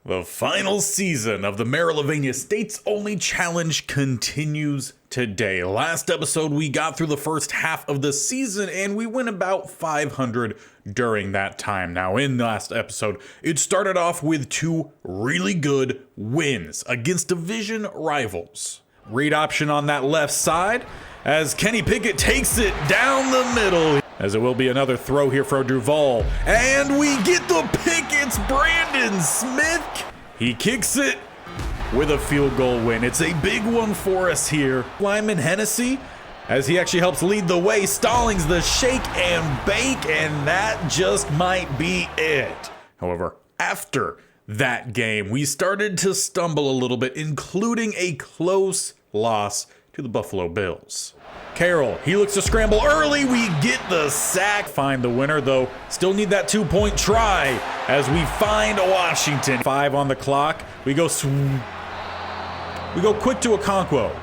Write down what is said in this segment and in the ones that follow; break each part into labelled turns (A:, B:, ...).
A: The final season of the Marylvania States Only Challenge continues today. Last episode, we got through the first half of the season and we went about 500 during that time. Now, in the last episode, it started off with two really good wins against division rivals. Read option on that left side as Kenny Pickett takes it down the middle. As it will be another throw here for Duval. And we get the pick. It's Brandon Smith. He kicks it with a field goal win. It's a big one for us here. Lyman Hennessy, as he actually helps lead the way. Stallings the shake and bake, and that just might be it. However, after that game, we started to stumble a little bit, including a close loss to the Buffalo Bills. Carroll, he looks to scramble early. We get the sack. Find the winner, though. Still need that 2-point try as we find Washington. 5 on the clock. We go quick to Okonkwo.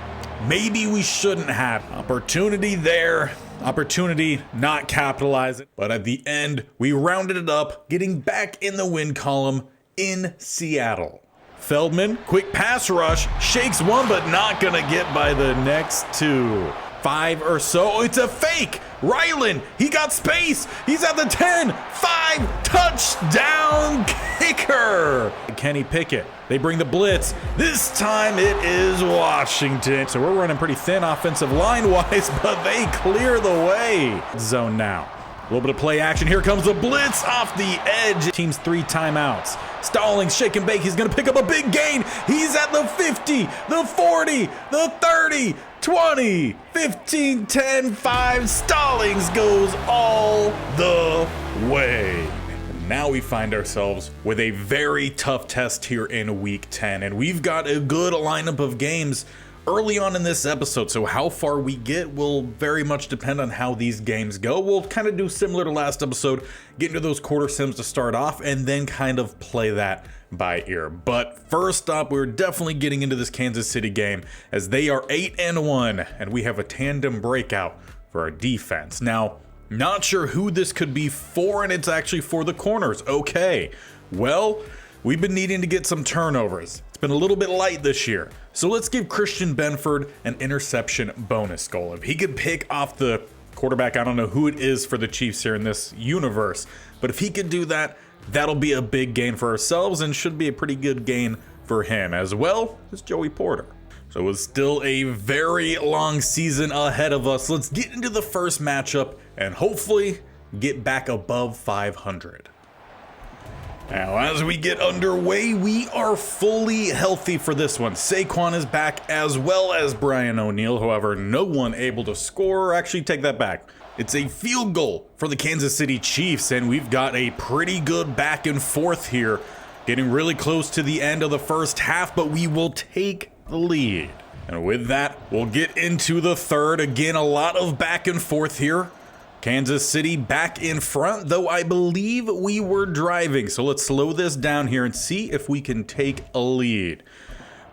A: Maybe we shouldn't have. Opportunity there. Opportunity not capitalized. But at the end, we rounded it up, getting back in the win column in Seattle. Feldman, quick pass rush, shakes one, but not gonna get by the next two. 5 or so. It's a fake. Ryland, he got space. He's at the 10. 5, touchdown kicker. Kenny Pickett, they bring the blitz. This time it is Washington. So we're running pretty thin offensive line-wise, but they clear the way. Zone now. A little bit of play action. Here comes the blitz off the edge. Team's 3 timeouts. Stallings, shake and bake. He's going to pick up a big gain. He's at the 50, the 40, the 30, 20, 15, 10, 5. Stallings goes all the way. And now we find ourselves with a very tough test here in week 10. And we've got a good lineup of games early on in this episode, so how far we get will very much depend on how these games go. We'll kind of do similar to last episode, get into those quarter sims to start off, and then kind of play that by ear. But first up, we're definitely getting into this Kansas City game, as they are 8-1, and we have a tandem breakout for our defense. Now, not sure who this could be for, and it's actually for the corners. Okay, well, we've been needing to get some turnovers. It's been a little bit light this year. So let's give Christian Benford an interception bonus goal. If he could pick off the quarterback, I don't know who it is for the Chiefs here in this universe, but if he could do that, that'll be a big gain for ourselves and should be a pretty good gain for him, as well as Joey Porter. So it's still a very long season ahead of us. Let's get into the first matchup and hopefully get back above 500. Now, as we get underway, we are fully healthy for this one. Saquon is back, as well as Brian O'Neill. However, no one able to score. Actually, take that back. It's a field goal for the Kansas City Chiefs, and we've got a pretty good back and forth here. Getting really close to the end of the first half, but we will take the lead. And with that, we'll get into the third. Again, a lot of back and forth here. Kansas City back in front, though I believe we were driving. So let's slow this down here and see if we can take a lead.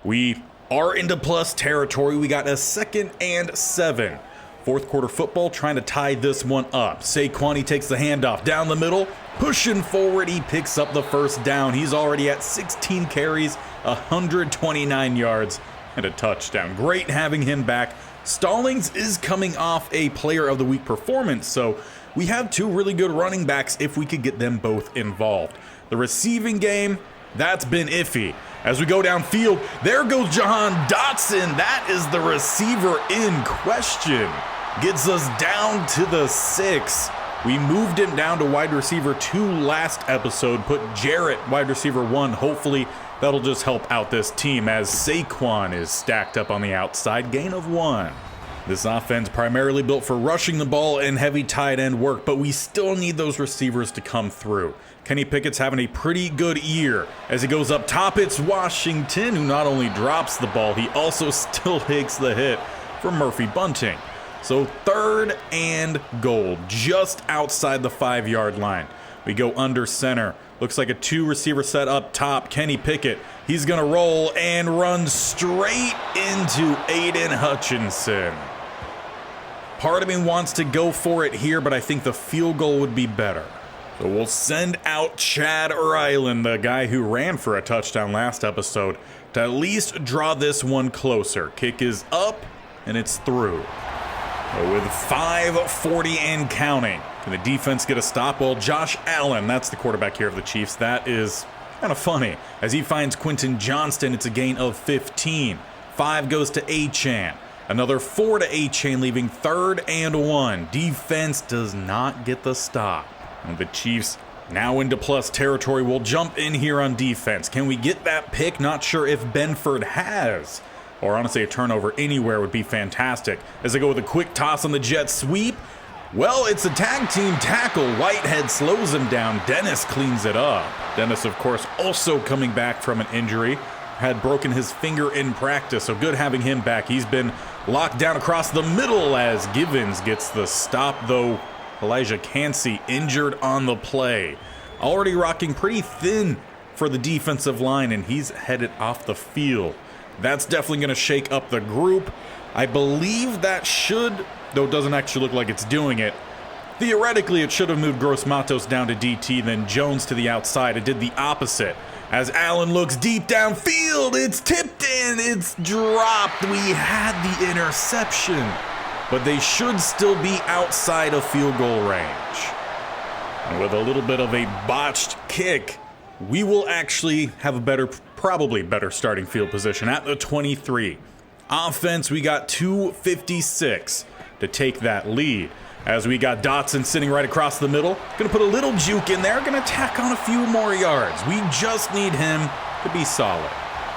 A: We are into plus territory. We got a 2nd and 7. Fourth quarter football, trying to tie this one up. Saquon, he takes the handoff down the middle, pushing forward. He picks up the first down. He's already at 16 carries, 129 yards, and a touchdown. Great having him back. Stallings is coming off a player of the week performance, so we have 2 really good running backs if we could get them both involved. The receiving game, that's been iffy. As we go downfield, there goes Jahan Dotson. That is the receiver in question. Gets us down to the 6. We moved him down to wide receiver 2 last episode, put Jarrett wide receiver 1. Hopefully that'll just help out this team as Saquon is stacked up on the outside, gain of 1. This offense primarily built for rushing the ball and heavy tight end work, but we still need those receivers to come through. Kenny Pickett's having a pretty good year. As he goes up top, it's Washington, who not only drops the ball, he also still takes the hit from Murphy Bunting. So 3rd and goal, just outside the 5-yard line. We go under center. Looks like a 2 receiver set up top. Kenny Pickett, he's going to roll and run straight into Aiden Hutchinson. Part of me wants to go for it here, but I think the field goal would be better. So we'll send out Chad Ryland, the guy who ran for a touchdown last episode, to at least draw this one closer. Kick is up, and it's through. So with 5:40 and counting, can the defense get a stop? Well, Josh Allen, that's the quarterback here of the Chiefs. That is kind of funny. As he finds Quentin Johnston, it's a gain of 15. 5 goes to Achane. Another 4 to Achane, leaving 3rd and 1. Defense does not get the stop. And the Chiefs now into plus territory. We'll jump in here on defense. Can we get that pick? Not sure if Benford has. Or honestly, a turnover anywhere would be fantastic. As they go with a quick toss on the jet sweep. Well, it's a tag team tackle. Whitehead slows him down. Dennis cleans it up. Dennis, of course, also coming back from an injury. Had broken his finger in practice, so good having him back. He's been locked down across the middle as Givens gets the stop, though Elijah Cansey injured on the play. Already rocking pretty thin for the defensive line, and he's headed off the field. That's definitely going to shake up the group. I believe that should, though it doesn't actually look like it's doing it. Theoretically, it should have moved Gross Matos down to DT, then Jones to the outside. It did the opposite. As Allen looks deep downfield, it's tipped in, it's dropped. We had the interception, but they should still be outside of field goal range. And with a little bit of a botched kick, we will actually have a better, probably better starting field position at the 23. Offense, we got 2:56 to take that lead. As we got Dotson sitting right across the middle. Gonna put a little juke in there, gonna tack on a few more yards. We just need him to be solid.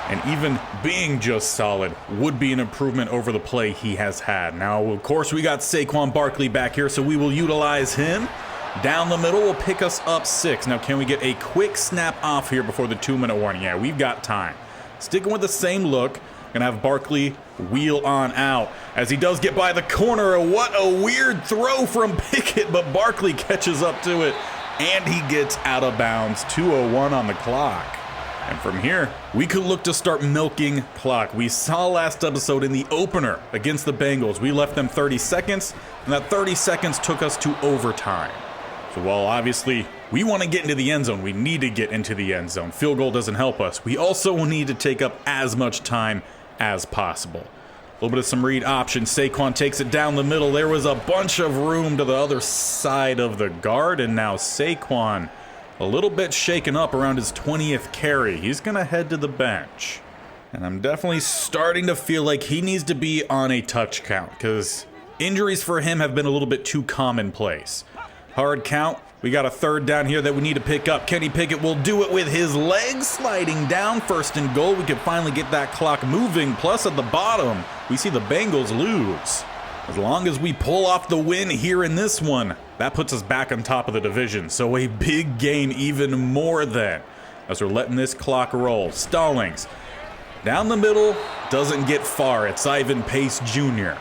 A: And even being just solid would be an improvement over the play he has had. Now, of course, we got Saquon Barkley back here, so we will utilize him. Down the middle will pick us up 6. Now, can we get a quick snap off here before the 2-minute warning? Yeah, we've got time. Sticking with the same look. Gonna have Barkley wheel on out as he does get by the corner. What a weird throw from Pickett, but Barkley catches up to it and he gets out of bounds. 2:01 on the clock. And from here, we could look to start milking clock. We saw last episode in the opener against the Bengals, we left them 30 seconds, and that 30 seconds took us to overtime. So while obviously we want to get into the end zone, we need to get into the end zone. Field goal doesn't help us. We also will need to take up as much time as possible. A little bit of some read option. Saquon takes it down the middle. There was a bunch of room to the other side of the guard, and now Saquon a little bit shaken up around his 20th carry. He's going to head to the bench. And I'm definitely starting to feel like he needs to be on a touch count because injuries for him have been a little bit too commonplace. Hard count. We got a 3rd down here that we need to pick up. Kenny Pickett will do it with his legs sliding down. 1st and goal. We can finally get that clock moving. Plus at the bottom, we see the Bengals lose. As long as we pull off the win here in this one, that puts us back on top of the division. So a big gain even more than as we're letting this clock roll. Stallings down the middle, doesn't get far. It's Ivan Pace Jr.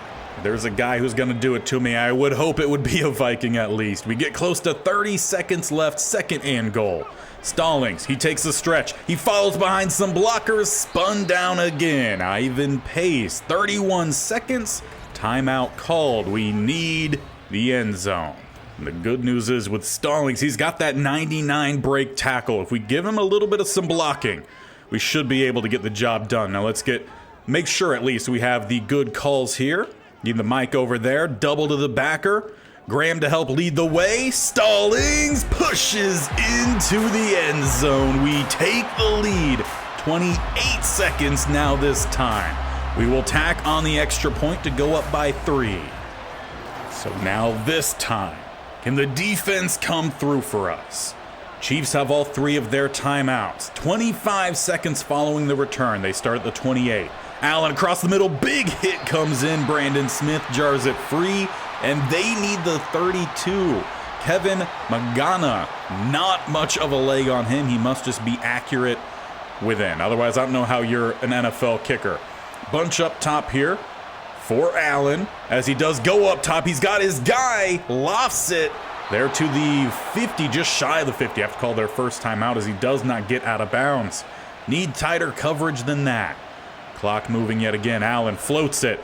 A: There's a guy who's going to do it to me. I would hope it would be a Viking at least. We get close to 30 seconds left, 2nd and goal. Stallings, he takes a stretch. He follows behind some blockers, spun down again. Ivan Pace, 31 seconds. Timeout called. We need the end zone. And the good news is with Stallings, he's got that 99 break tackle. If we give him a little bit of some blocking, we should be able to get the job done. Now let's make sure at least we have the good calls here. Need the mic over there, double to the backer. Graham to help lead the way. Stallings pushes into the end zone. We take the lead. 28 seconds now this time. We will tack on the extra point to go up by 3. So now this time, can the defense come through for us? Chiefs have all 3 of their timeouts. 25 seconds following the return. They start at the 28. Allen across the middle, big hit comes in. Brandon Smith jars it free, and they need the 32. Kevin Magana, not much of a leg on him. He must just be accurate within. Otherwise, I don't know how you're an NFL kicker. Bunch up top here for Allen. As he does go up top, he's got his guy, lofts it. There to the 50, just shy of the 50. I have to call their first timeout as he does not get out of bounds. Need tighter coverage than that. Clock moving yet again. Allen floats it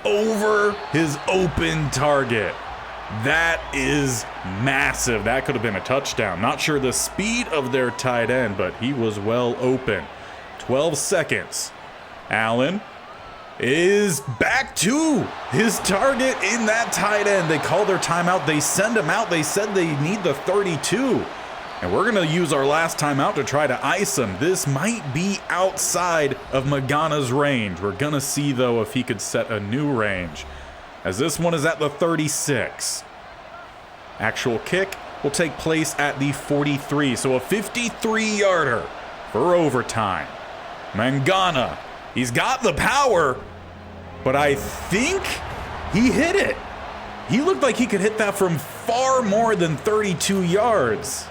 A: over his open target. That is massive. That could have been a touchdown. Not sure the speed of their tight end, but he was well open. 12 seconds. Allen is back to his target in that tight end. They call their timeout. They send him out. They said they need the 32. And we're going to use our last timeout to try to ice him. This might be outside of Magana's range. We're going to see, though, if he could set a new range, as this one is at the 36. Actual kick will take place at the 43. So a 53-yarder for overtime. Mangana, he's got the power, but I think he hit it. He looked like he could hit that from far more than 32 yards.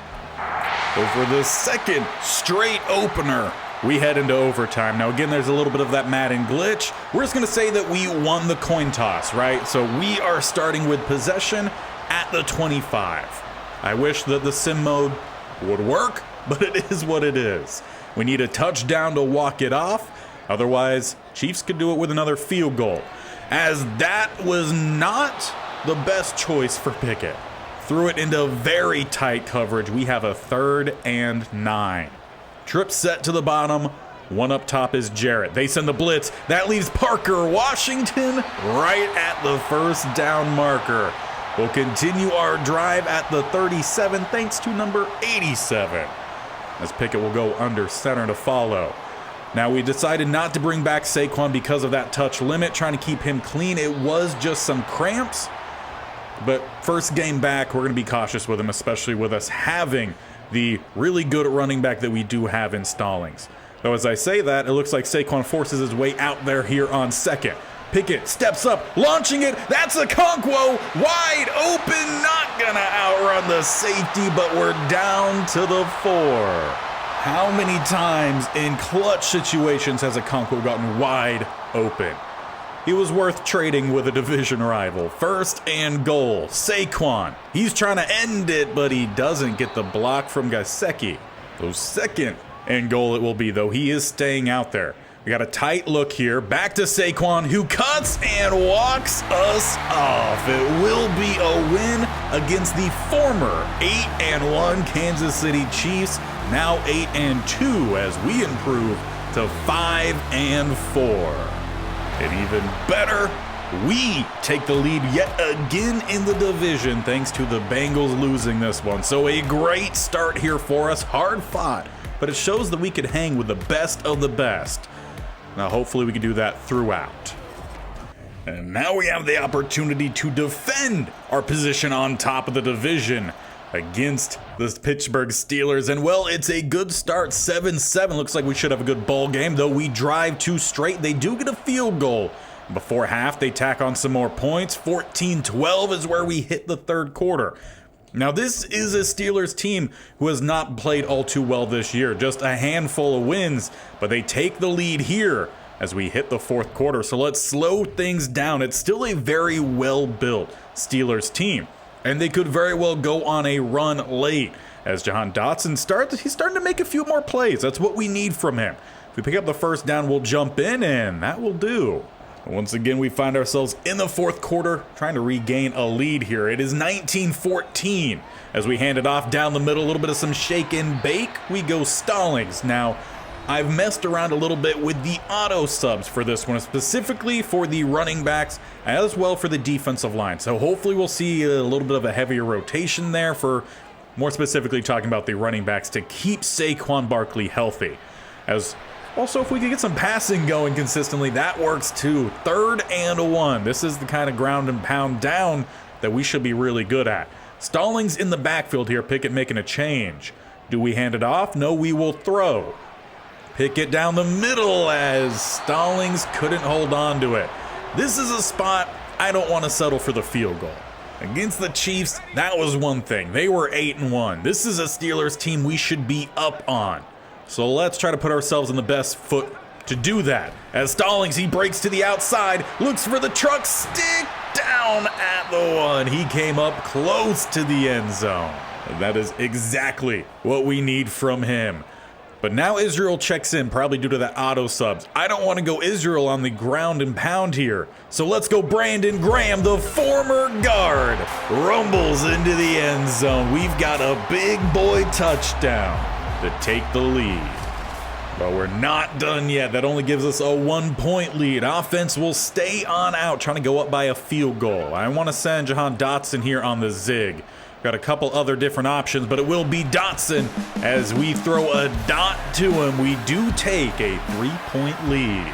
A: So for the second straight opener, we head into overtime. Now again, there's a little bit of that Madden glitch. We're just gonna say that we won the coin toss, right? So we are starting with possession at the 25. I wish that the sim mode would work, but it is what it is. We need a touchdown to walk it off. Otherwise, Chiefs could do it with another field goal, as that was not the best choice for Pickett. Threw it into very tight coverage. We have a 3rd and 9. Trip set to the bottom. One up top is Jarrett. They send the blitz. That leaves Parker Washington right at the first down marker. We'll continue our drive at the 37 thanks to number 87. As Pickett will go under center to follow. Now we decided not to bring back Saquon because of that touch limit, trying to keep him clean. It was just some cramps. But first game back, we're going to be cautious with him, especially with us having the really good running back that we do have in Stallings. Though as I say that, it looks like Saquon forces his way out there here on second. Pickett steps up, launching it. That's a Okonkwo, wide open, not going to outrun the safety, but we're down to the 4. How many times in clutch situations has Okonkwo gotten wide open? He was worth trading with a division rival. 1st and goal. Saquon. He's trying to end it, but he doesn't get the block from Gasecki. So 2nd and goal it will be, though. He is staying out there. We got a tight look here. Back to Saquon, who cuts and walks us off. It will be a win against the former 8-1 Kansas City Chiefs. Now 8-2 as we improve to 5-4. And even better, we take the lead yet again in the division thanks to the Bengals losing this one. So a great start here for us, hard fought, but it shows that we could hang with the best of the best. Now hopefully we can do that throughout. And now we have the opportunity to defend our position on top of the division against the Pittsburgh Steelers. And well, it's a good start, 7-7. Looks like we should have a good ball game, though we drive 2 straight. They do get a field goal. Before half, they tack on some more points. 14-12 is where we hit the 3rd quarter. Now, this is a Steelers team who has not played all too well this year. Just a handful of wins, but they take the lead here as we hit the 4th quarter. So let's slow things down. It's still a very well-built Steelers team, and they could very well go on a run late. As Jahan Dotson starts, he's starting to make a few more plays. That's what we need from him. If we pick up the first down, we'll jump in, and that will do. Once again, we find ourselves in the 4th quarter, trying to regain a lead here. It is 19-14 as we hand it off down the middle. A little bit of some shake and bake. We go Stallings. Now, I've messed around a little bit with the auto subs for this one, specifically for the running backs as well for the defensive line. So hopefully we'll see a little bit of a heavier rotation there, for more specifically talking about the running backs, to keep Saquon Barkley healthy. As also, if we could get some passing going consistently, that works too. 3rd and 1. This is the kind of ground and pound down that we should be really good at. Stallings in the backfield here. Pickett making a change. Do we hand it off? No, we will throw. Pickett down the middle as Stallings couldn't hold on to it. This is a spot I don't want to settle for the field goal. Against the Chiefs, that was one thing. They were 8-1. This is a Steelers team we should be up on. So let's try to put ourselves in the best foot to do that. As Stallings, he breaks to the outside, looks for the truck, stick down at the 1. He came up close to the end zone. And that is exactly what we need from him. But now Israel checks in, probably due to that auto subs. I don't want to go Israel on the ground and pound here. So let's go Brandon Graham, the former guard. Rumbles into the end zone. We've got a big boy touchdown to take the lead. But we're not done yet. That only gives us a 1-point lead. Offense will stay on out, trying to go up by a field goal. I want to send Jahan Dotson here on the zig. Got a couple other different options, but it will be Dotson as we throw a dot to him. We do take a 3-point lead.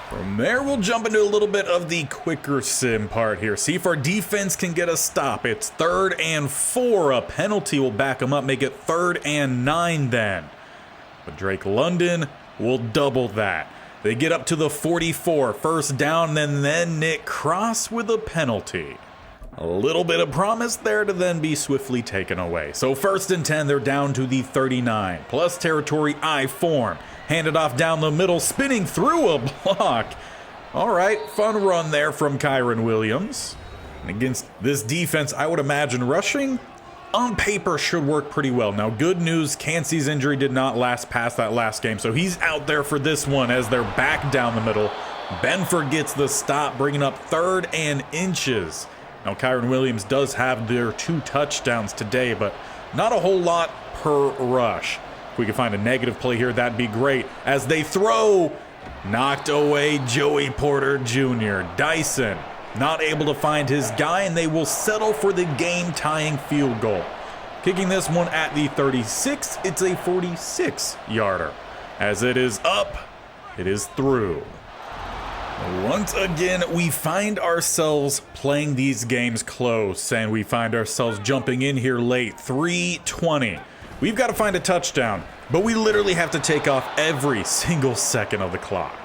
A: From there, we'll jump into a little bit of the quicker sim part here. See if our defense can get a stop. It's 3rd and 4. A penalty will back them up, make it 3rd and 9 then. But Drake London will double that. They get up to the 44. First down, and then Nick Cross with a penalty. A little bit of promise there to then be swiftly taken away. So 1st and 10, they're down to the 39. Plus territory I form. Handed off down the middle, spinning through a block. All right, fun run there from Kyron Williams. And against this defense, I would imagine rushing on paper should work pretty well. Now, good news, Cansey's injury did not last past that last game, so he's out there for this one as they're back down the middle. Benford gets the stop, bringing up 3rd and inches. Now, Kyron Williams does have their 2 touchdowns today, but not a whole lot per rush. If we could find a negative play here, that'd be great. As they throw, knocked away Joey Porter Jr. Dyson not able to find his guy, and they will settle for the game-tying field goal. Kicking this one at the 36, it's a 46-yarder. As it is up, it is through. Once again, we find ourselves playing these games close, and we find ourselves jumping in here late. 3:20. We've got to find a touchdown, but we literally have to take off every single second of the clock.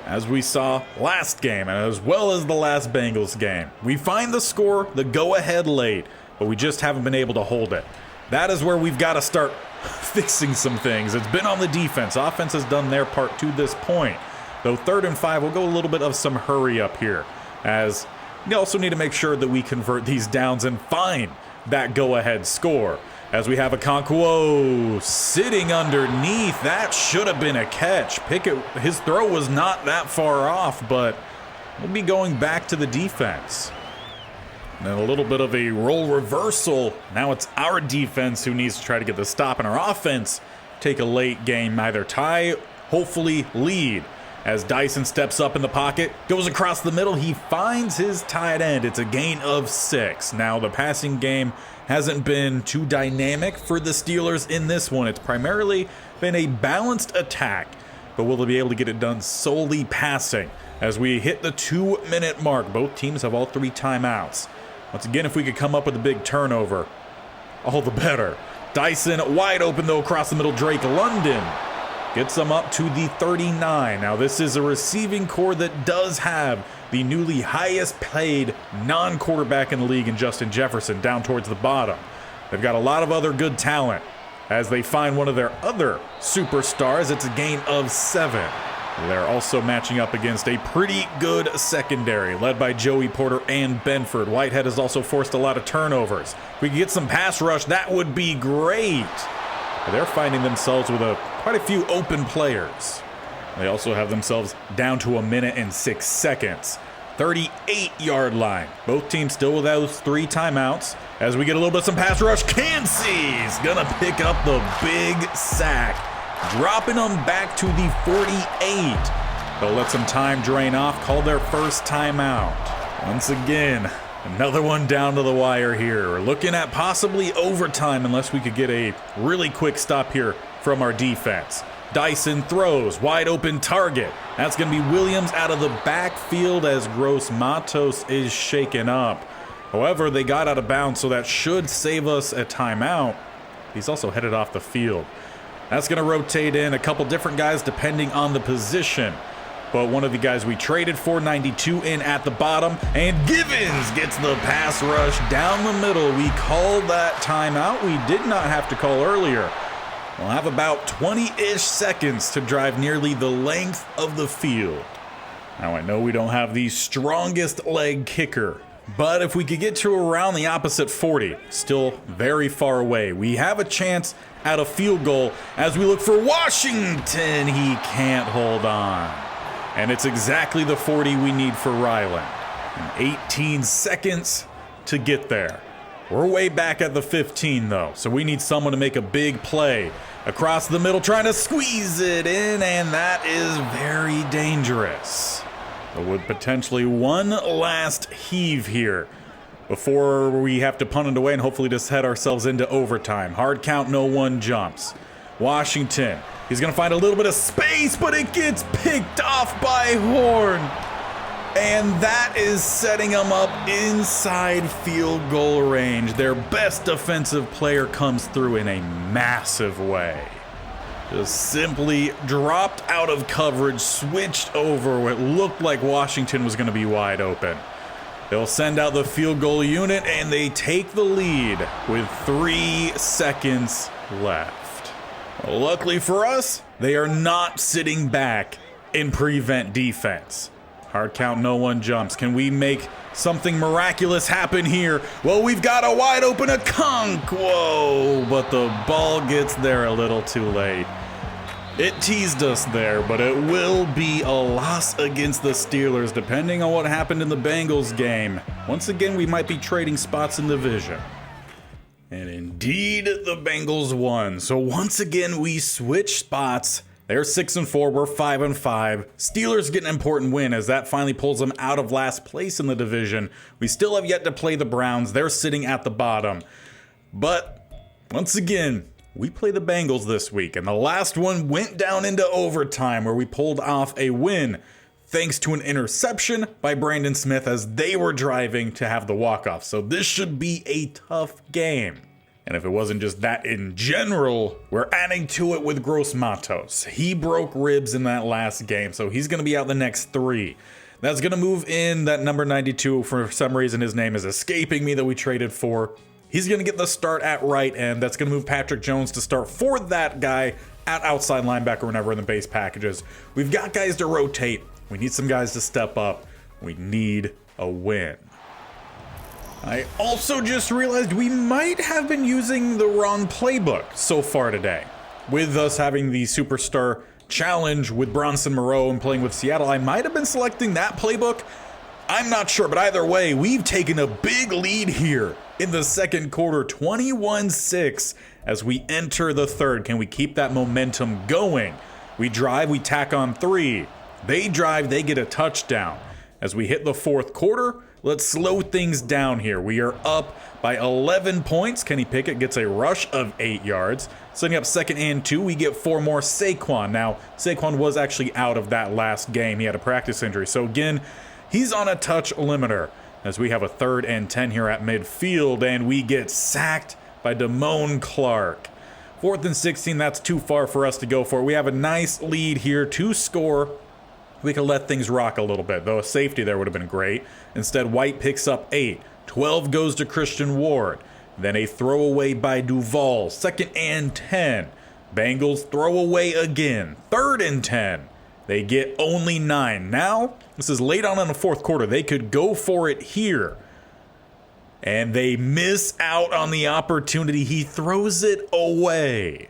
A: As we saw last game, and as well as the last Bengals game, we find the score, the go-ahead late, but we just haven't been able to hold it. That is where we've got to start fixing some things. It's been on the defense. Offense has done their part to this point. Though 3rd and 5, we'll go a little bit of some hurry up here, as we also need to make sure that we convert these downs and find that go-ahead score. As we have a Okonkwo sitting underneath. That should have been a catch. Pickett, his throw was not that far off, but we'll be going back to the defense. And then a little bit of a role reversal. Now it's our defense who needs to try to get the stop, and our offense take a late game, either tie, hopefully lead. As Dyson steps up in the pocket, goes across the middle, he finds his tight end. It's a gain of 6. Now, the passing game hasn't been too dynamic for the Steelers in this one. It's primarily been a balanced attack, but will they be able to get it done solely passing? As we hit the 2-minute mark, both teams have all 3 timeouts. Once again, if we could come up with a big turnover, all the better. Dyson wide open, though, across the middle. Drake London gets them up to the 39. Now, this is a receiving core that does have the newly highest paid non-quarterback in the league in Justin Jefferson down towards the bottom. They've got a lot of other good talent. As they find one of their other superstars, it's a gain of 7. They're also matching up against a pretty good secondary, led by Joey Porter and Benford. Whitehead has also forced a lot of turnovers. If we could get some pass rush, that would be great. But they're finding themselves with quite a few open players. They also have themselves down to 1 minute and 6 seconds. 38-yard line. Both teams still with those 3 timeouts. As we get a little bit of some pass rush, Cansey's gonna pick up the big sack, dropping them back to the 48. They'll let some time drain off, call their first timeout. Once again, another one down to the wire here. We're looking at possibly overtime unless we could get a really quick stop here from our defense. Dyson throws, wide open target. That's going to be Williams out of the backfield as Gross Matos is shaken up. However, they got out of bounds, so that should save us a timeout. He's also headed off the field. That's going to rotate in a couple different guys depending on the position. But one of the guys we traded for, 92 in at the bottom, and Givens gets the pass rush down the middle. We called that timeout we did not have to call earlier. We'll have about 20-ish seconds to drive nearly the length of the field. Now, I know we don't have the strongest leg kicker, But if we could get to around the opposite 40, still very far away. We have a chance at a field goal as we look for Washington. He can't hold on. And it's exactly the 40 we need for Ryland. And 18 seconds to get there. We're way back at the 15 though, so we need someone to make a big play. Across the middle, trying to squeeze it in, and that is very dangerous. But with potentially one last heave here before we have to punt it away and hopefully just head ourselves into overtime. Hard count, no one jumps. Washington, he's going to find a little bit of space, but it gets picked off by Horn. And that is setting them up inside field goal range. Their best defensive player comes through in a massive way. Just simply dropped out of coverage, switched over what looked like Washington was going to be wide open. They'll send out the field goal unit, and they take the lead with 3 seconds left. Well, luckily for us, they are not sitting back in prevent defense. Hard count, no one jumps. Can we make something miraculous happen here? Well, we've got a wide open Whoa, but the ball gets there a little too late. It teased us there, but it will be a loss against the Steelers, depending on what happened in the Bengals game. Once again, we might be trading spots in the division. And indeed, the Bengals won. So once again, we switch spots. They're 6-4, we're 5-5. Steelers get an important win as that finally pulls them out of last place in the division. We still have yet to play the Browns. They're sitting at the bottom. But once again, we play the Bengals this week, and the last one went down into overtime where we pulled off a win thanks to an interception by Brandon Smith as they were driving to have the walk-off. So this should be a tough game. And if it wasn't just that in general, we're adding to it with Gross Matos. He broke ribs in that last game, so he's going to be out the next 3. That's going to move in that number 92. For some reason, his name is escaping me that we traded for. He's going to get the start at right end. That's going to move Patrick Jones to start for that guy at outside linebacker whenever in the base packages. We've got guys to rotate. We need some guys to step up. We need a win. I also just realized we might have been using the wrong playbook so far today. With us having the Superstar Challenge with Bronson Moreau and playing with Seattle, I might have been selecting that playbook. I'm not sure, but either way, we've taken a big lead here in the second quarter, 21-6 as we enter the third. Can we keep that momentum going? We drive, we tack on 3. They drive, they get a touchdown. As we hit the fourth quarter, let's slow things down here. We are up by 11 points. Kenny Pickett gets a rush of 8 yards. Setting up 2nd and 2, we get 4 more Saquon. Now, Saquon was actually out of that last game. He had a practice injury. So again, he's on a touch limiter as we have a 3rd and 10 here at midfield, and we get sacked by Damone Clark. 4th and 16, that's too far for us to go for. We have a nice lead here to score. We can let things rock a little bit, though a safety there would have been great. Instead, White picks up 8. 12 goes to Christian Ward. Then a throwaway by Duval. 2nd and 10. Bengals throw away again. 3rd and 10. They get only 9. Now, this is late on in the fourth quarter. They could go for it here. And they miss out on the opportunity. He throws it away.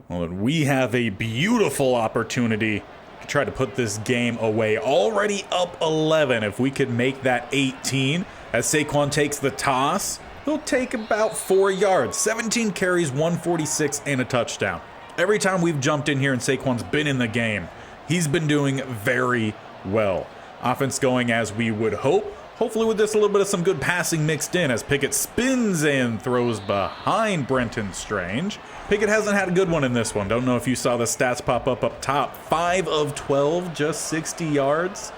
A: Well, and we have a beautiful opportunity to try to put this game away. Already up 11. If we could make that 18. As Saquon takes the toss, he'll take about 4 yards. 17 carries, 146, and a touchdown. Every time we've jumped in here and Saquon's been in the game, he's been doing very well. Offense going as we would hope. Hopefully with this a little bit of some good passing mixed in as Pickett spins and throws behind Brenton Strange. Pickett hasn't had a good one in this one. Don't know if you saw the stats pop up top. 5 of 12, just 60 yards.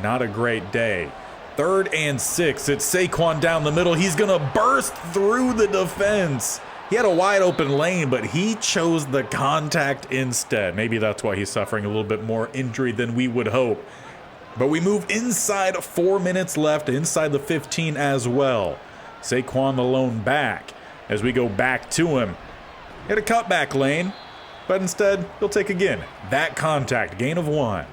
A: Not a great day. 3rd and 6. It's Saquon down the middle. He's going to burst through the defense. He had a wide open lane, but he chose the contact instead. Maybe that's why he's suffering a little bit more injury than we would hope. But we move inside, 4 minutes left, inside the 15 as well. Saquon the lone back as we go back to him. Hit a cutback lane, but instead he'll take again. That contact, gain of 1.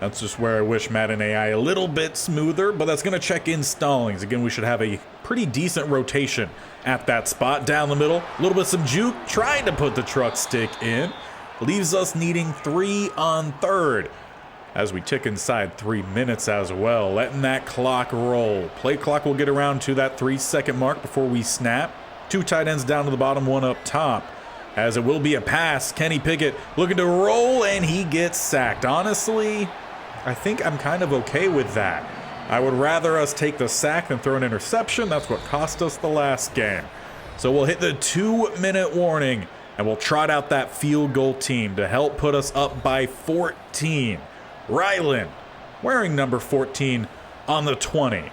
A: That's just where I wish Madden AI a little bit smoother, but that's going to check in Stallings. Again, we should have a pretty decent rotation at that spot. Down the middle, a little bit some juke, trying to put the truck stick in. Leaves us needing 3 on third as we tick inside 3 minutes as well. Letting that clock roll. Play clock will get around to that 3-second mark before we snap. 2 tight ends down to the bottom, 1 up top. As it will be a pass, Kenny Pickett looking to roll, and he gets sacked. Honestly, I think I'm kind of okay with that. I would rather us take the sack than throw an interception. That's what cost us the last game. So we'll hit the 2-minute warning, and we'll trot out that field goal team to help put us up by 14. Ryland, wearing number 14 on the 20.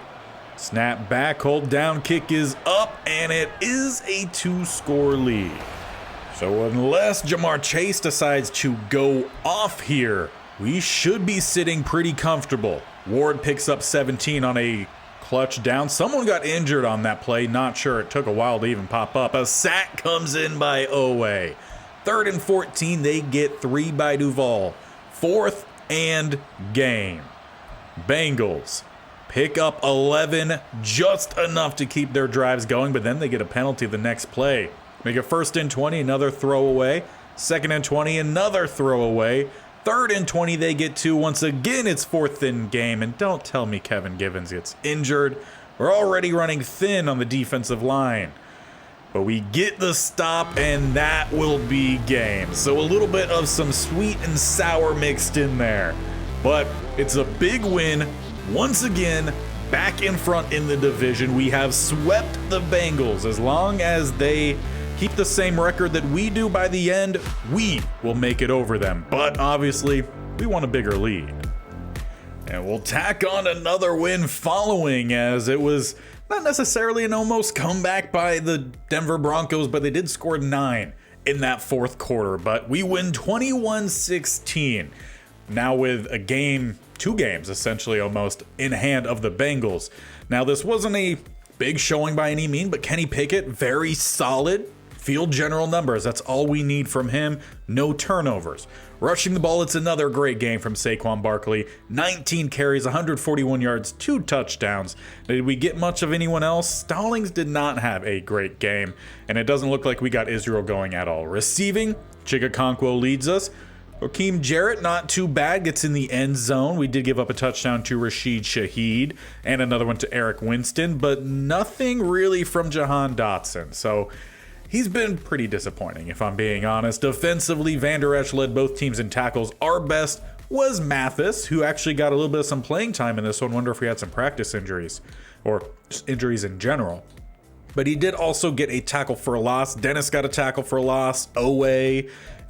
A: Snap back, hold down, kick is up, and it is a 2-score lead. So unless Jamar Chase decides to go off here, we should be sitting pretty comfortable. Ward picks up 17 on a clutch down. Someone got injured on that play. Not sure. It took a while to even pop up. A sack comes in by Owe. 3rd and 14. They get 3 by Duval. 4th and game. Bengals pick up 11, just enough to keep their drives going, but then they get a penalty the next play. Make a 1st and 20, another throwaway. 2nd and 20, another throwaway. 3rd and 20, they get 2. Once again, it's 4th and game. And don't tell me Kevin Givens gets injured. We're already running thin on the defensive line. But we get the stop, and that will be game. So a little bit of some sweet and sour mixed in there. But it's a big win. Once again, back in front in the division. We have swept the Bengals. As long as they keep the same record that we do by the end, we will make it over them. But obviously, we want a bigger lead. And we'll tack on another win following, as it was not necessarily an almost comeback by the Denver Broncos, but they did score 9 in that 4th quarter. But we win 21-16. Now with a game, 2 games essentially almost in hand of the Bengals. Now this wasn't a big showing by any means, but Kenny Pickett, very solid. Field general numbers, that's all we need from him. No turnovers. Rushing the ball, it's another great game from Saquon Barkley. 19 carries, 141 yards, 2 touchdowns. Did we get much of anyone else? Stallings did not have a great game, and it doesn't look like we got Israel going at all. Receiving, Chigakonkwo leads us. Raheem Jarrett, not too bad, gets in the end zone. We did give up a touchdown to Rashid Shaheed and another one to Eric Winston, but nothing really from Jahan Dotson. So he's been pretty disappointing, if I'm being honest. Defensively, Van Der Esch led both teams in tackles. Our best was Mathis, who actually got a little bit of some playing time in this one. Wonder if we had some practice injuries or just injuries in general. But he did also get a tackle for a loss. Dennis got a tackle for a loss. Owe,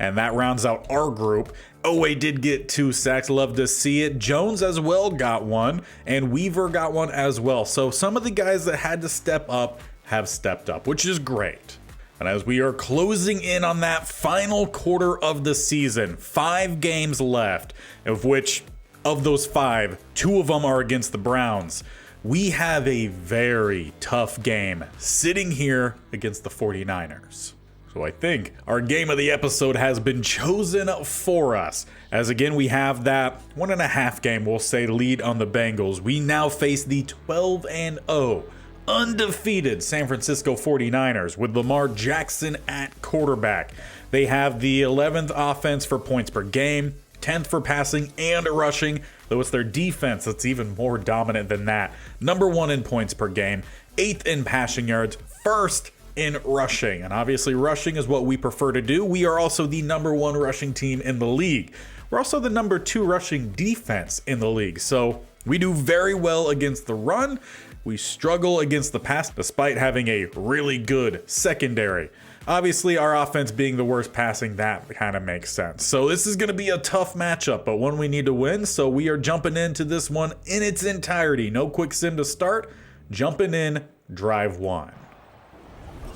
A: and that rounds out our group. Owe did get 2 sacks. Love to see it. Jones as well got 1, and Weaver got 1 as well. So some of the guys that had to step up have stepped up, which is great. And as we are closing in on that final quarter of the season, 5 games left, of which, of those 5, 2 of them are against the Browns. We have a very tough game sitting here against the 49ers. So I think our game of the episode has been chosen for us. As again, we have that 1.5 game, we'll say, lead on the Bengals. We now face the 12-0 undefeated San Francisco 49ers with Lamar Jackson at quarterback. They have the 11th offense for points per game, 10th for passing and rushing, though it's their defense that's even more dominant than that. Number 1 in points per game, 8th in passing yards, 1st in rushing. And obviously rushing is what we prefer to do. We are also the number 1 rushing team in the league. We're also the number 2 rushing defense in the league. So we do very well against the run. We struggle against the pass despite having a really good secondary. Obviously, our offense being the worst passing, that kind of makes sense. So this is going to be a tough matchup, but one we need to win. So we are jumping into this one in its entirety. No quick sim to start. Jumping in, drive 1.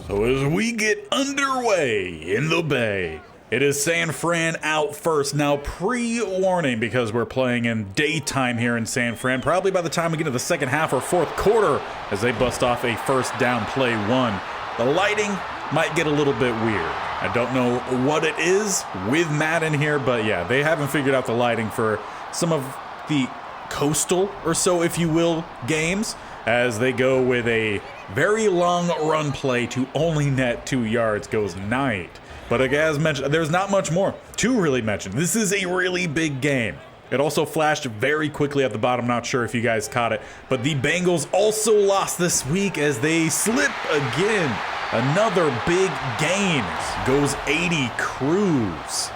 A: So as we get underway in the Bay, it is San Fran out first. Now, pre-warning, because we're playing in daytime here in San Fran. Probably by the time we get to the second half or 4th quarter, as they bust off a first down play 1. The lighting might get a little bit weird. I don't know what it is with Madden here, but yeah, they haven't figured out the lighting for some of the coastal or so, if you will, games, as they go with a very long run play to only net 2 yards. Goes Knight. But as mentioned, there's not much more to really mention. This is a really big game. It also flashed very quickly at the bottom. Not sure if you guys caught it, but the Bengals also lost this week as they slip again. Another big gain. Goes 80 Cruz.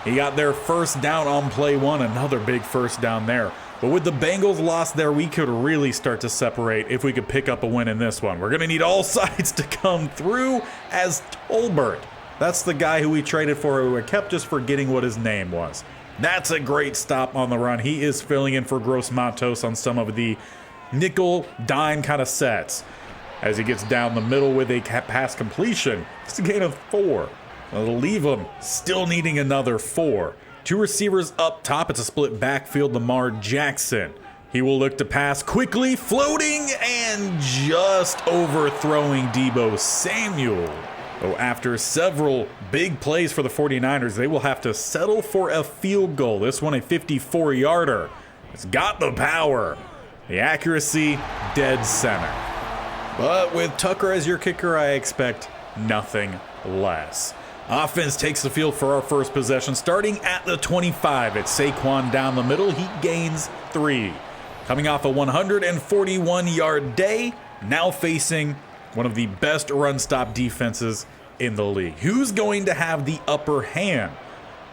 A: He got their first down on play 1. Another big first down there. But with the Bengals loss there, we could really start to separate if we could pick up a win in this one. We're going to need all sides to come through as Tolbert. That's the guy who we traded for, who I kept just forgetting what his name was. That's a great stop on the run. He is filling in for Gross Matos on some of the nickel dime kind of sets. As he gets down the middle with a pass completion, it's a gain of 4. That'll leave him still needing another 4. 2 receivers up top. It's a split backfield. Lamar Jackson. He will look to pass quickly, floating, and just overthrowing Deebo Samuel. Oh, after several big plays for the 49ers, they will have to settle for a field goal. This one a 54-yarder. It's got the power. The accuracy, dead center. But with Tucker as your kicker, I expect nothing less. Offense takes the field for our first possession, starting at the 25. It's Saquon down the middle. He gains 3. Coming off a 141-yard day, now facing one of the best run-stop defenses in the league. Who's going to have the upper hand?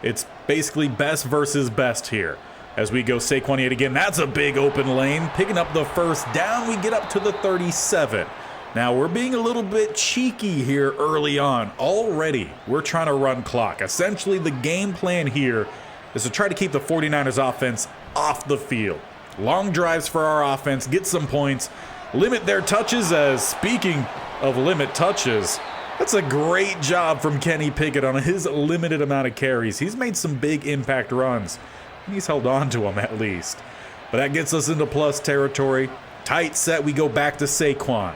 A: It's basically best versus best here. As we go Saquon yet again, that's a big open lane. Picking up the first down, we get up to the 37. Now, we're being a little bit cheeky here early on. Already, we're trying to run clock. Essentially, the game plan here is to try to keep the 49ers offense off the field. Long drives for our offense, get some points, limit their touches. As speaking of limit touches, that's a great job from Kenny Pickett on his limited amount of carries. He's made some big impact runs. He's held on to them at least. But that gets us into plus territory. Tight set, we go back to Saquon.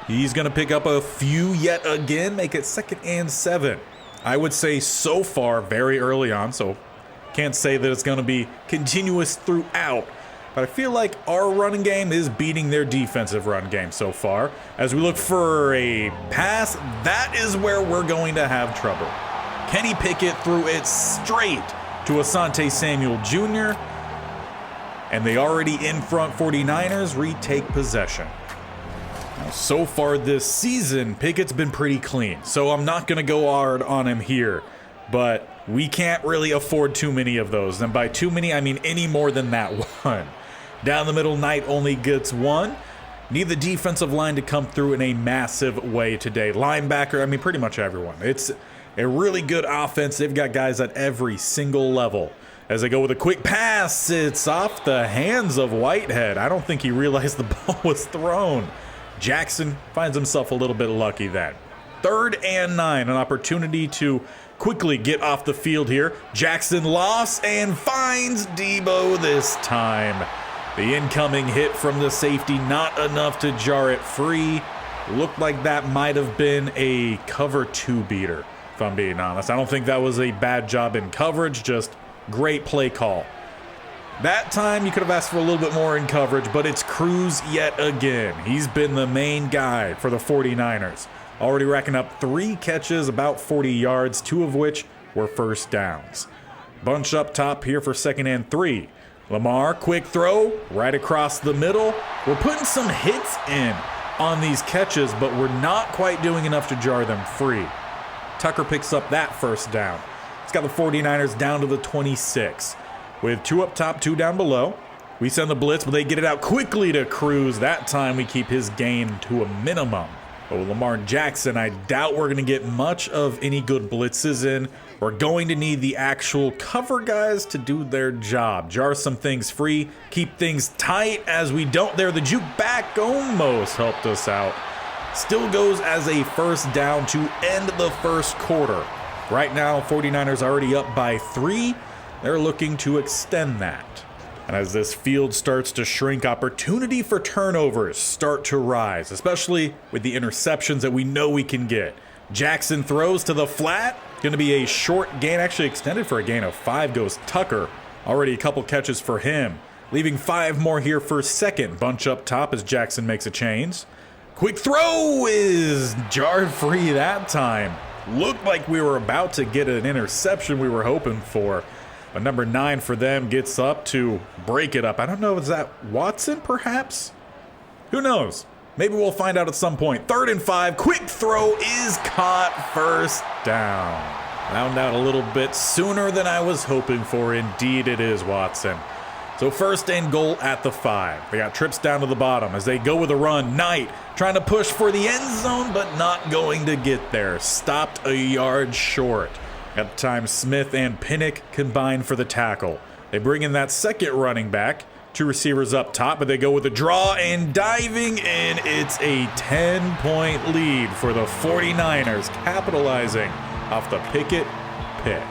A: He's going to pick up a few yet again, make it 2nd and 7. I would say so far very early on, so can't say that it's going to be continuous throughout. But I feel like our running game is beating their defensive run game so far. As we look for a pass, that is where we're going to have trouble. Kenny Pickett threw it straight to Asante Samuel Jr. And the already in front 49ers retake possession. Now, so far this season, Pickett's been pretty clean, so I'm not going to go hard on him here. But we can't really afford too many of those. And by too many, I mean any more than that one. Down the middle, Knight only gets 1. Need the defensive line to come through in a massive way today. Linebacker, I mean pretty much everyone. It's a really good offense. They've got guys at every single level. As they go with a quick pass, it's off the hands of Whitehead. I don't think he realized the ball was thrown. Jackson finds himself a little bit lucky then. 3rd and 9, an opportunity to quickly get off the field here. Jackson lost and finds Deebo this time. The incoming hit from the safety, not enough to jar it free. Looked like that might have been a cover 2 beater, if I'm being honest. I don't think that was a bad job in coverage, just great play call. That time you could have asked for a little bit more in coverage, but it's Cruz yet again. He's been the main guy for the 49ers. Already racking up 3 catches, about 40 yards, 2 of which were first downs. Bunch up top here for 2nd and 3. Lamar, quick throw, right across the middle. We're putting some hits in on these catches, but we're not quite doing enough to jar them free. Tucker picks up that first down. It's got the 49ers down to the 26. With 2 up top, 2 down below. We send the blitz, but they get it out quickly to Cruz. That time we keep his gain to a minimum. Oh, Lamar Jackson, I doubt we're going to get much of any good blitzes in. We're going to need the actual cover guys to do their job. Jar some things free, keep things tight as we don't there. The juke back almost helped us out. Still goes as a first down to end the first quarter. Right now, 49ers already up by 3. They're looking to extend that. And as this field starts to shrink, opportunity for turnovers start to rise, especially with the interceptions that we know we can get. Jackson throws to the flat. Going to be a short gain, actually extended for a gain of 5, goes Tucker Already a couple catches for him. Leaving 5 more here for second. Bunch up top as Jackson makes a change. Quick throw is jarred free that time. Looked like we were about to get an interception we were hoping for. But number 9 for them gets up to break it up. I don't know, is that Watson perhaps? Who knows? Maybe we'll find out at some point. 3rd and 5. Quick throw is caught. First down. Found out a little bit sooner than I was hoping for. Indeed it is Watson. So 1st and goal at the 5. They got trips down to the bottom as they go with a run. Knight trying to push for the end zone, but not going to get there. Stopped a yard short. At the time, Smith and Pinnock combine for the tackle. They bring in that second running back. 2 receivers up top, but they go with a draw and diving in. It's a 10-point lead for the 49ers, capitalizing off the Pickett pick.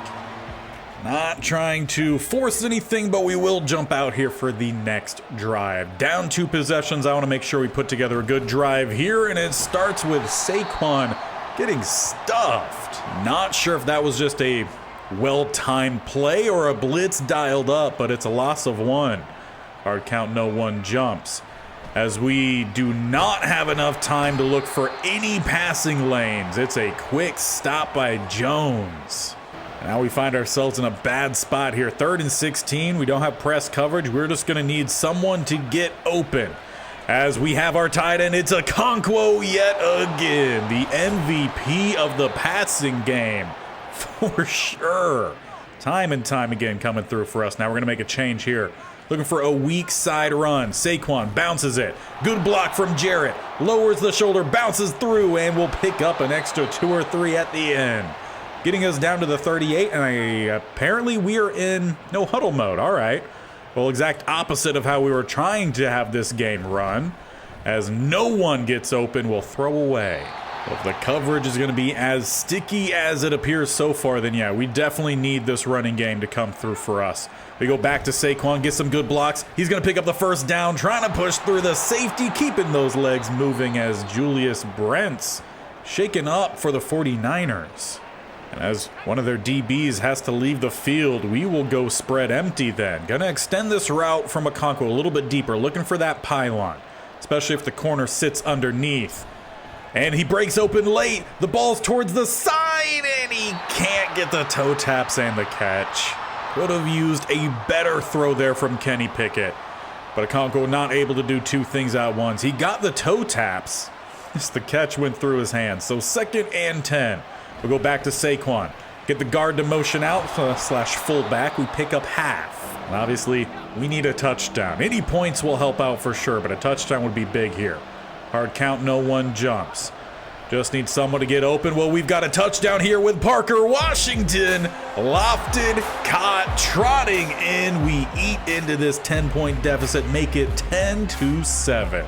A: Not trying to force anything, but we will jump out here for the next drive. Down 2 possessions. I want to make sure we put together a good drive here, and it starts with Saquon getting stuffed. Not sure if that was just a well-timed play or a blitz dialed up, but it's a loss of 1. Hard count, no 1 jumps. As we do not have enough time to look for any passing lanes. It's a quick stop by Jones. Now we find ourselves in a bad spot here. 3rd and 16. We don't have press coverage. We're just going to need someone to get open. As we have our tight end, it's Okonkwo yet again. The MVP of the passing game. For sure. Time and time again coming through for us. Now we're going to make a change here. Looking for a weak side run. Saquon bounces it. Good block from Jarrett. Lowers the shoulder, bounces through, and will pick up an extra 2 or 3 at the end. Getting us down to the 38, and apparently we are in no huddle mode. All right. Well, exact opposite of how we were trying to have this game run. As no one gets open, we'll throw away. If the coverage is going to be as sticky as it appears so far, then yeah, we definitely need this running game to come through for us. We go back to Saquon, get some good blocks. He's going to pick up the first down, trying to push through the safety, keeping those legs moving as Julius Brent's shaken up for the 49ers. And as one of their DBs has to leave the field, we will go spread empty then. Going to extend this route from Okonkwo a little bit deeper, looking for that pylon, especially if the corner sits underneath. And he breaks open late. The ball's towards the side, and he can't get the toe taps and the catch. Could have used a better throw there from Kenny Pickett. But Okonkwo not able to do 2 things at once. He got the toe taps. Just the catch went through his hands. So 2nd and 10. We'll go back to Saquon. Get the guard to motion out slash fullback. We pick up half. And obviously, we need a touchdown. Any points will help out for sure, but a touchdown would be big here. Hard count, no 1 jumps. Just need someone to get open. Well, we've got a touchdown here with Parker Washington. Lofted, caught, trotting in. We eat into this 10-point deficit, make it 10-7.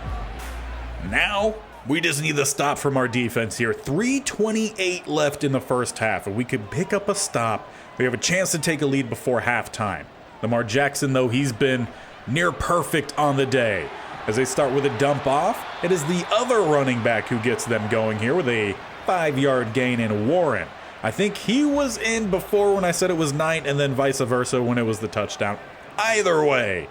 A: Now, we just need the stop from our defense here. 3:28 left in the first half. If we could pick up a stop, we have a chance to take a lead before halftime. Lamar Jackson, though, he's been near perfect on the day. As they start with a dump off, it is the other running back who gets them going here with a 5-yard gain in Warren. I think he was in before when I said it was Knight, and then vice versa when it was the touchdown. Either way,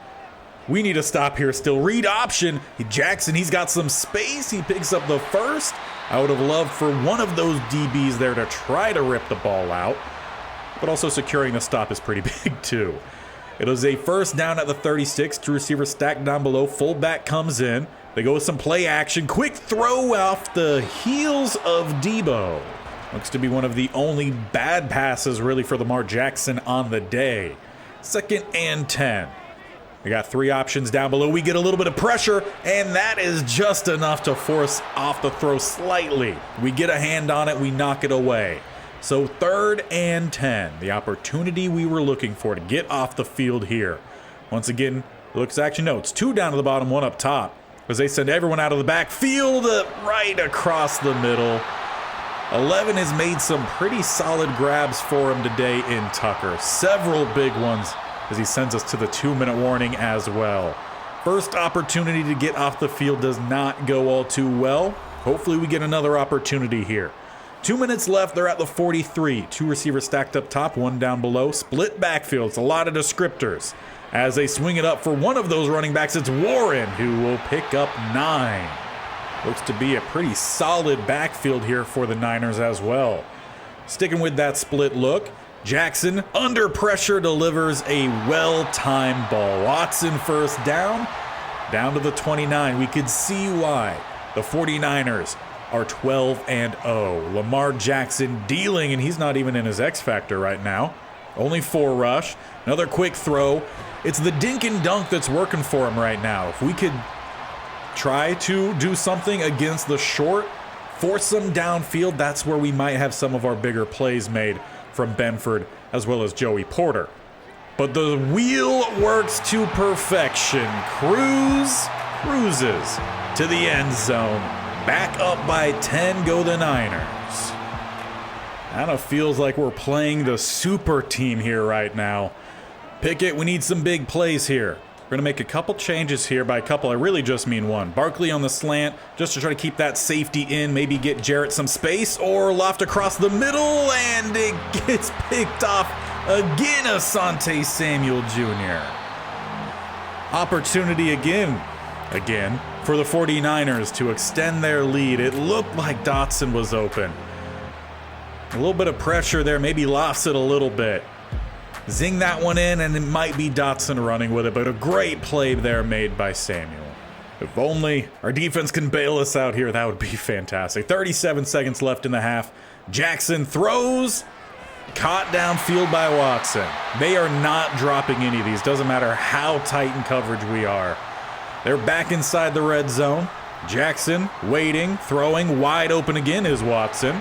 A: we need a stop here still. Read option. Jackson, he's got some space. He picks up the first. I would have loved for one of those DBs there to try to rip the ball out, but also securing the stop is pretty big too. It was a first down at the 36. 2 receivers stacked down below. Fullback comes in. They go with some play action. Quick throw off the heels of Debo. Looks to be one of the only bad passes really for Lamar Jackson on the day. 2nd and 10. We got 3 options down below. We get a little bit of pressure, and that is just enough to force off the throw slightly. We get a hand on it. We knock it away. So 3rd and 10, the opportunity we were looking for to get off the field here. Once again, looks action notes. 2 down to the bottom, 1 up top. As they send everyone out of the backfield, right across the middle. 11 has made some pretty solid grabs for him today in Tucker. Several big ones as he sends us to the 2-minute warning as well. First opportunity to get off the field does not go all too well. Hopefully we get another opportunity here. 2 minutes left. They're at the 43. 2 receivers stacked up top, 1 down below. Split backfields, a lot of descriptors. As they swing it up for one of those running backs, it's Warren who will pick up 9. Looks to be a pretty solid backfield here for the Niners as well. Sticking with that split look, Jackson, under pressure, delivers a well-timed ball. Watson first down to the 29. We could see why the 49ers are 12-0. Lamar Jackson dealing, and he's not even in his X factor right now. Only 4 rush. Another quick throw. It's the dink and dunk that's working for him right now. If we could try to do something against the short, force them downfield, that's where we might have some of our bigger plays made from Benford as well as Joey Porter. But the wheel works to perfection. Cruises to the end zone. Back up by 10 go the Niners. Kind of feels like we're playing the super team here right now. Pickett, we need some big plays here. We're going to make a couple changes here. By a couple, I really just mean one. Barkley on the slant, just to try to keep that safety in, maybe get Jarrett some space, or loft across the middle, and it gets picked off again, Asante Samuel Jr. Opportunity again, for the 49ers to extend their lead. It looked like Dotson was open. A little bit of pressure there, maybe lofts it a little bit. Zing that one in, and it might be Dotson running with it, but a great play there made by Samuel. If only our defense can bail us out here, that would be fantastic. 37 seconds left in the half. Jackson throws, caught downfield by Watson. They are not dropping any of these. Doesn't matter how tight in coverage we are. They're back inside the red zone. Jackson waiting, throwing, wide open again is Watson.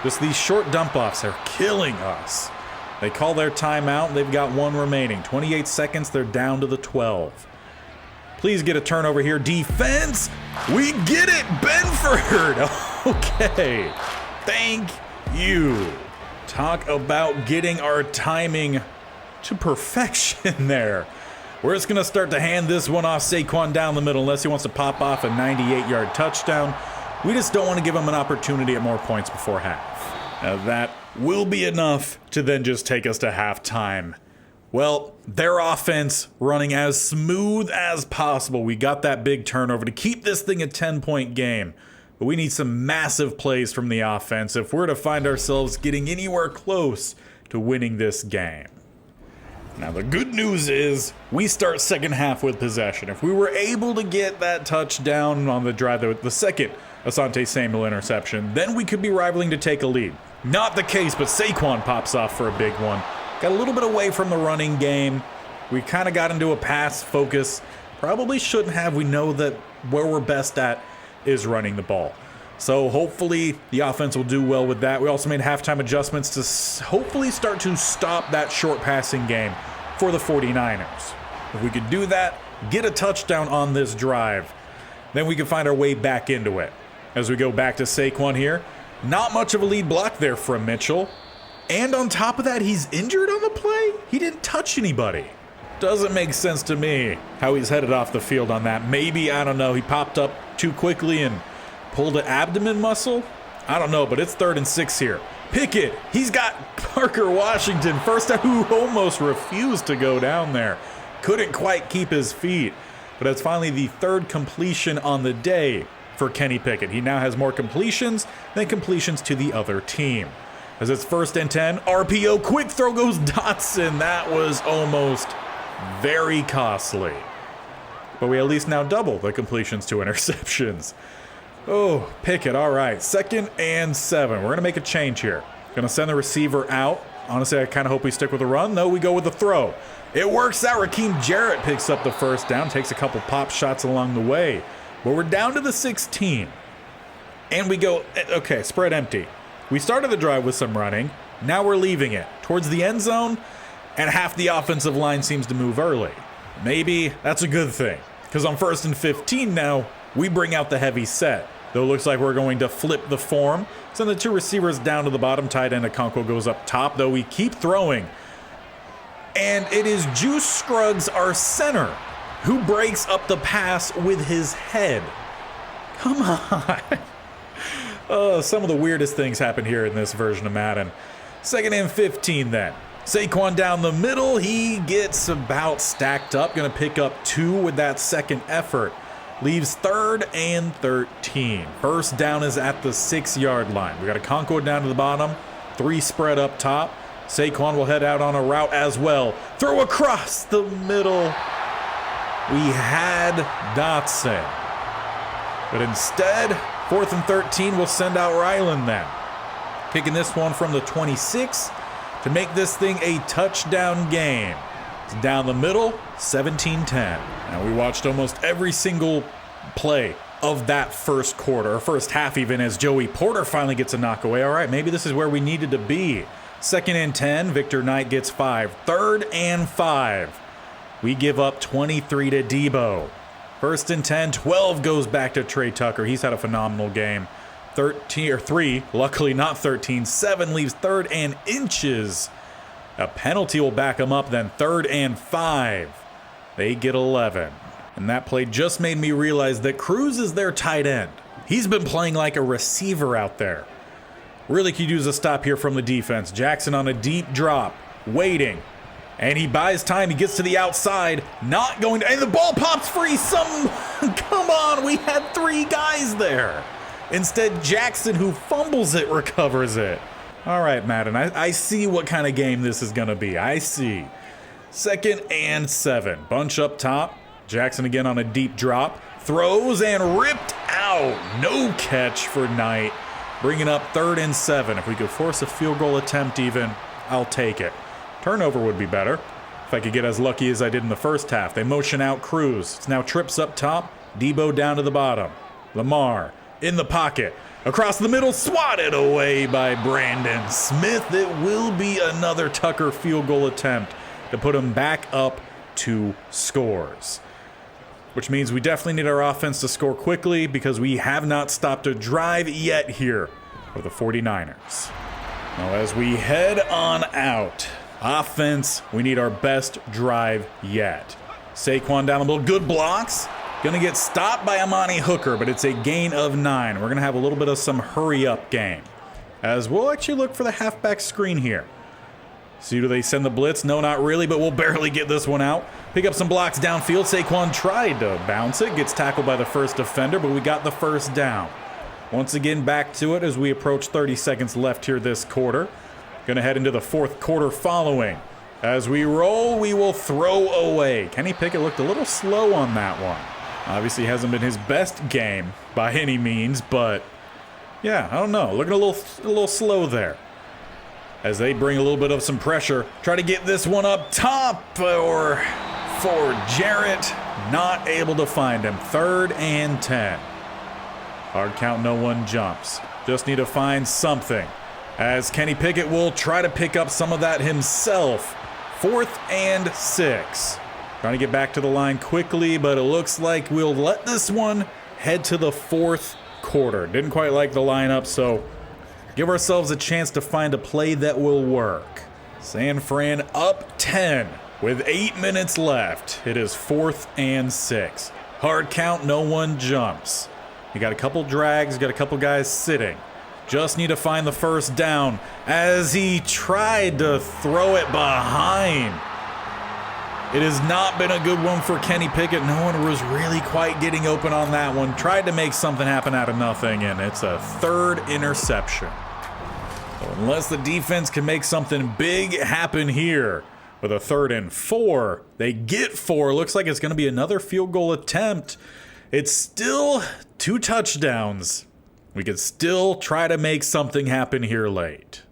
A: Just these short dump-offs are killing us. They call their timeout. They've got 1 remaining. 28 seconds. They're down to the 12. Please get a turnover here. Defense. We get it. Benford. Okay. Thank you. Talk about getting our timing to perfection there. We're just going to start to hand this one off Saquon down the middle unless he wants to pop off a 98-yard touchdown. We just don't want to give him an opportunity at more points before half. Now that will be enough to then just take us to halftime. Well, their offense running as smooth as possible. We got that big turnover to keep this thing a 10-point game. But we need some massive plays from the offense if we're to find ourselves getting anywhere close to winning this game. Now the good news is we start second half with possession. If we were able to get that touchdown on the drive, the second Asante Samuel interception, then we could be rivaling to take a lead. Not the case, but Saquon pops off for a big one. Got a little bit away from the running game. We kind of got into a pass focus. Probably shouldn't have. We know that where we're best at is running the ball. So hopefully the offense will do well with that. We also made halftime adjustments to hopefully start to stop that short passing game for the 49ers. If we could do that, get a touchdown on this drive, then we can find our way back into it. As we go back to Saquon here, not much of a lead block there from Mitchell. And on top of that, he's injured on the play? He didn't touch anybody. Doesn't make sense to me how he's headed off the field on that. Maybe, I don't know, he popped up too quickly and pulled an abdomen muscle? I don't know, but it's 3rd and 6 here. Pickett, he's got Parker Washington, first time, who almost refused to go down there. Couldn't quite keep his feet. But it's finally the 3rd completion on the day for Kenny Pickett. He now has more completions than completions to the other team. As it's 1st and 10, RPO, quick throw goes Dotson. That was almost very costly. But we at least now double the completions to interceptions. Oh, Pickett, all right. 2nd and 7. We're going to make a change here. Going to send the receiver out. Honestly, I kind of hope we stick with the run. No, we go with the throw. It works out. Raheem Jarrett picks up the first down, takes a couple pop shots along the way. But we're down to the 16. And we go, okay, spread empty. We started the drive with some running. Now we're leaving it towards the end zone, and half the offensive line seems to move early. Maybe that's a good thing, because on 1st and 15 now, we bring out the heavy set. Though it looks like we're going to flip the form. Send the 2 receivers down to the bottom. Tight end Okonkwo goes up top, though we keep throwing. And it is Juice Scruggs, our center, who breaks up the pass with his head. Come on. Some of the weirdest things happen here in this version of Madden. 2nd and 15 then. Saquon down the middle. He gets about stacked up. Going to pick up 2 with that second effort. Leaves 3rd and 13. First down is at the 6-yard line. We got a Concord down to the bottom. 3 spread up top. Saquon will head out on a route as well. Throw across the middle. We had Dotson. But instead, 4th and 13, we'll send out Ryland then. Kicking this one from the 26 to make this thing a touchdown game. It's down the middle, 17-10. Now we watched almost every single play of that first quarter, or first half even, as Joey Porter finally gets a knock away. All right, maybe this is where we needed to be. 2nd and 10, Victor Knight gets 5. 3rd and 5. We give up 23 to Debo. 1st and 10, 12 goes back to Trey Tucker. He's had a phenomenal game. 3, luckily not 13. 7 leaves 3rd and inches. A penalty will back him up then. 3rd and 5. They get 11. And that play just made me realize that Cruz is their tight end. He's been playing like a receiver out there. Really could use a stop here from the defense. Jackson on a deep drop, waiting. And he buys time. He gets to the outside. Not going to... And the ball pops free. Come on. We had 3 guys there. Instead, Jackson, who fumbles it, recovers it. All right, Madden. I see what kind of game this is going to be. I see. 2nd and 7. Bunch up top. Jackson again on a deep drop. Throws and ripped out. No catch for Knight. Bringing up 3rd and 7. If we could force a field goal attempt even, I'll take it. Turnover would be better if I could get as lucky as I did in the first half. They motion out Cruz. It's now trips up top. Debo down to the bottom. Lamar in the pocket. Across the middle, swatted away by Brandon Smith. It will be another Tucker field goal attempt to put him back up 2 scores. Which means we definitely need our offense to score quickly because we have not stopped a drive yet here for the 49ers. Now as we head on out, offense, we need our best drive yet. Saquon down the middle, good blocks. Gonna get stopped by Amani Hooker, but it's a gain of 9. We're gonna have a little bit of some hurry-up game. As we'll actually look for the halfback screen here. See, do they send the blitz? No, not really, but we'll barely get this one out. Pick up some blocks downfield. Saquon tried to bounce it. Gets tackled by the first defender, but we got the first down. Once again, back to it as we approach 30 seconds left here this quarter. Gonna head into the 4th quarter following. As we roll, we will throw away. Kenny Pickett looked a little slow on that one. Obviously hasn't been his best game by any means, but yeah, I don't know. Looking a little slow there. As they bring a little bit of some pressure. Try to get this one up top for Jarrett. Not able to find him. 3rd and 10. Hard count, no one jumps. Just need to find something. As Kenny Pickett will try to pick up some of that himself. 4th and 6. Trying to get back to the line quickly, but it looks like we'll let this one head to the 4th quarter. Didn't quite like the lineup, so give ourselves a chance to find a play that will work. San Fran up 10 with 8 minutes left. It is 4th and 6. Hard count, no one jumps. You got a couple drags, got a couple guys sitting. Just need to find the first down as he tried to throw it behind. It has not been a good one for Kenny Pickett. No one was really quite getting open on that one. Tried to make something happen out of nothing, and it's a 3rd interception. So unless the defense can make something big happen here with a 3rd and 4, they get 4. Looks like it's going to be another field goal attempt. It's still 2 touchdowns. We could still try to make something happen here late.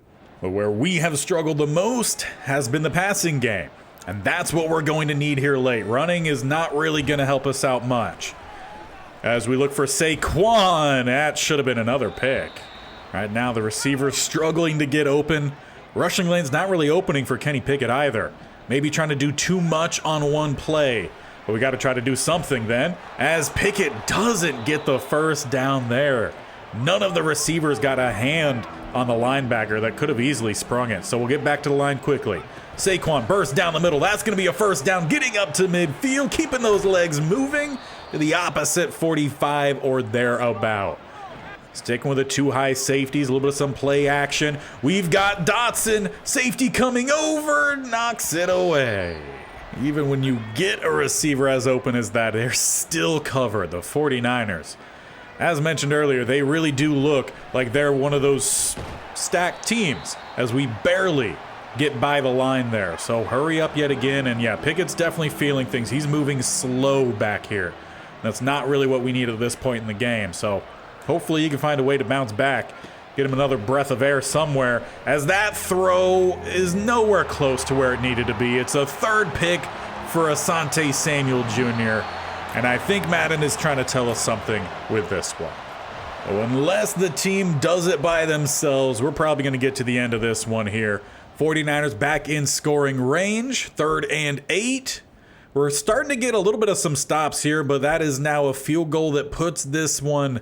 A: But where we have struggled the most has been the passing game. And that's what we're going to need here late. Running is not really going to help us out much. As we look for Saquon, that should have been another pick. Right now, the receiver's struggling to get open. Rushing lane's not really opening for Kenny Pickett either. Maybe trying to do too much on one play. But we got to try to do something then, as Pickett doesn't get the first down there. None of the receivers got a hand on the linebacker that could have easily sprung it. So we'll get back to the line quickly. Saquon bursts down the middle. That's going to be a first down, getting up to midfield, keeping those legs moving to the opposite 45 or thereabout. Sticking with the 2 high safeties, a little bit of some play action. We've got Dotson, safety coming over, knocks it away. Even when you get a receiver as open as that, they're still covered, the 49ers. As mentioned earlier, they really do look like they're one of those stacked teams as we barely get by the line there. So hurry up yet again. And yeah, Pickett's definitely feeling things. He's moving slow back here. That's not really what we need at this point in the game. So hopefully you can find a way to bounce back, get him another breath of air somewhere, as that throw is nowhere close to where it needed to be. It's a 3rd pick for Asante Samuel Jr., and I think Madden is trying to tell us something with this one. So unless the team does it by themselves, we're probably going to get to the end of this one here. 49ers back in scoring range, 3rd and 8. We're starting to get a little bit of some stops here, but that is now a field goal that puts this one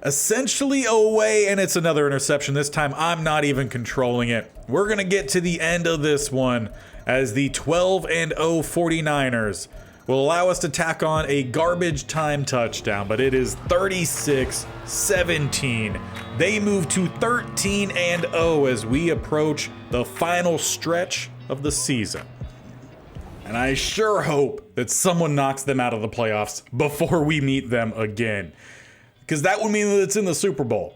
A: essentially away, and it's another interception. This time I'm not even controlling it. We're going to get to the end of this one as the 12-0 49ers will allow us to tack on a garbage time touchdown, but it is 36-17. They move to 13-0 as we approach the final stretch of the season. And I sure hope that someone knocks them out of the playoffs before we meet them again, because that would mean that it's in the Super Bowl.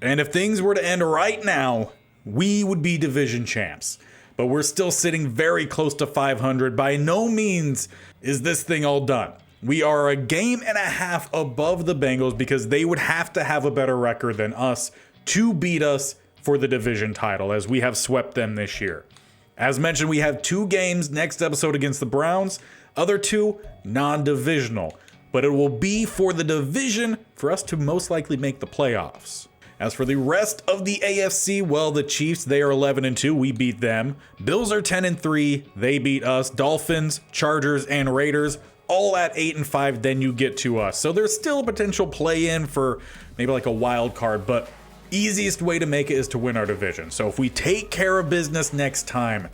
A: And if things were to end right now, we would be division champs. But we're still sitting very close to 500. By no means is this thing all done. We are a game and a half above the Bengals because they would have to have a better record than us to beat us for the division title, as we have swept them this year. As mentioned, we have 2 games next episode against the Browns, other 2 non-divisional. But it will be for the division for us to most likely make the playoffs. As for the rest of the AFC, well, the Chiefs, they are 11-2. We beat them. Bills are 10-3. They beat us. Dolphins, Chargers, and Raiders all at 8-5. Then you get to us. So there's still a potential play-in for maybe like a wild card, but easiest way to make it is to win our division. So if we take care of business next time,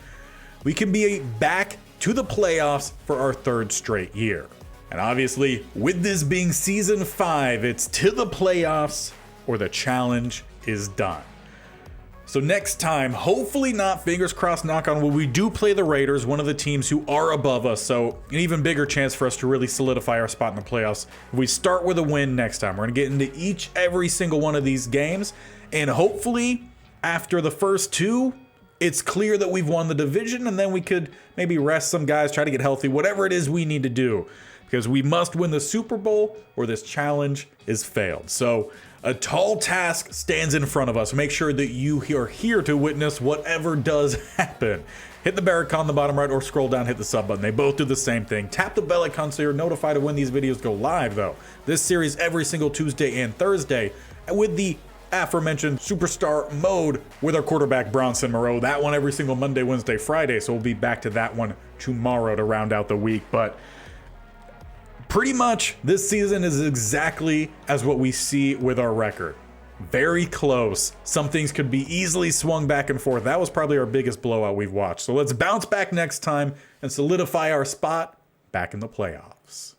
A: we can be back to the playoffs for our 3rd straight year. And obviously, with this being season 5, it's to the playoffs or the challenge is done. So next time, hopefully not, fingers crossed, knock on wood, we do play the Raiders, one of the teams who are above us, so an even bigger chance for us to really solidify our spot in the playoffs. If we start with a win next time, we're going to get into every single one of these games, and hopefully after the first 2, it's clear that we've won the division, and then we could maybe rest some guys, try to get healthy, whatever it is we need to do, because we must win the Super Bowl or this challenge is failed. So a tall task stands in front of us. Make sure that you are here to witness whatever does happen. Hit the bell icon on the bottom right or scroll down, hit the sub button. They both do the same thing. Tap the bell icon so you're notified of when these videos go live, though. This series every single Tuesday and Thursday with the aforementioned superstar mode with our quarterback Bronson Moreau. That one every single Monday, Wednesday, Friday. So we'll be back to that one tomorrow to round out the week. But pretty much this season is exactly as what we see with our record. Very close. Some things could be easily swung back and forth. That was probably our biggest blowout we've watched. So let's bounce back next time and solidify our spot back in the playoffs.